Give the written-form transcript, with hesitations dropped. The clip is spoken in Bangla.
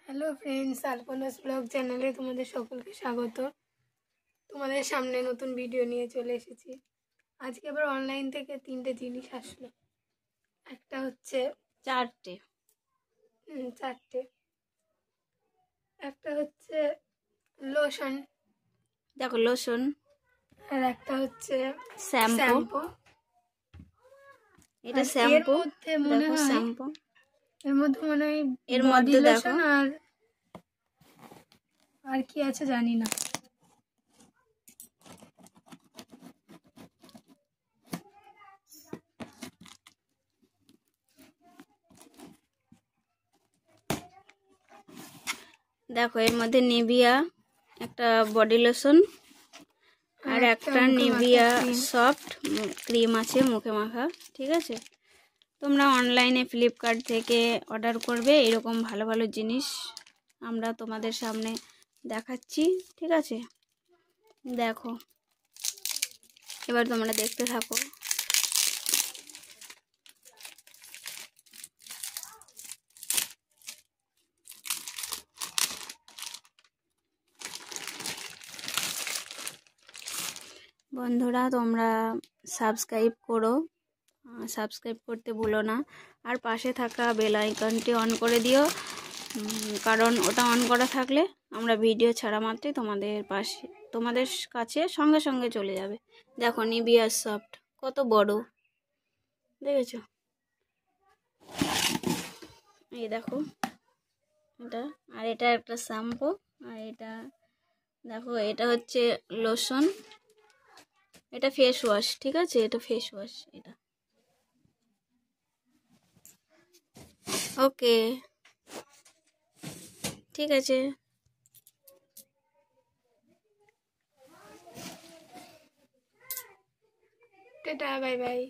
হ্যালো ফ্রেন্ডস, আলপনাস ব্লগ চ্যানেলে তোমাদের সকলকে স্বাগত। তোমাদের সামনে নতুন ভিডিও নিয়ে চলে এসেছি। আজকে আবার অনলাইন থেকে 3টে জিনিস আসলো। একটা হচ্ছে চারটে। একটা হচ্ছে লোশন, দেখো লোশন, আর একটা হচ্ছে শ্যাম্পু। এটা আর শ্যাম্পু, দেখো শ্যাম্পু এর মধ্যে মনে হয় এর বডি মধ্যে দেখো লোশন আর কি আছে জানি না। দেখো এর মধ্যে নিভিয়া একটা বডি লোশন আর একটা নিভিয়া সফট ক্রিম আছে মুখে মাখা। ঠিক আছে, তোমরা অনলাইনে ফ্লিপকার্ট থেকে অর্ডার করবে। এরকম ভালো ভালো জিনিস আমরা তোমাদের সামনে দেখাচ্ছি। ঠিক আছে, দেখো এবার তোমরা দেখতে থাকো। বন্ধুরা, তোমরা সাবস্ক্রাইব করো, সাবস্ক্রাইব করতে ভুলো না। আর পাশে থাকা বেল আইকনটি অন করে দিও, কারণ ওটা অন করা থাকলে আমরা ভিডিও ছাড়া মাত্রই তোমাদের কাছে সঙ্গে সঙ্গে চলে যাবে। দেখো নিভিয়া সফট কত বড়, দেখেছো? এই দেখো এটা, আর এটা একটা শ্যাম্পু, আর এটা দেখো এটা হচ্ছে লোশন, এটা ফেস ওয়াশ। ঠিক আছে, এটা ফেস ওয়াশ। এটা ওকে, ঠিক আছে। Tata, bye bye.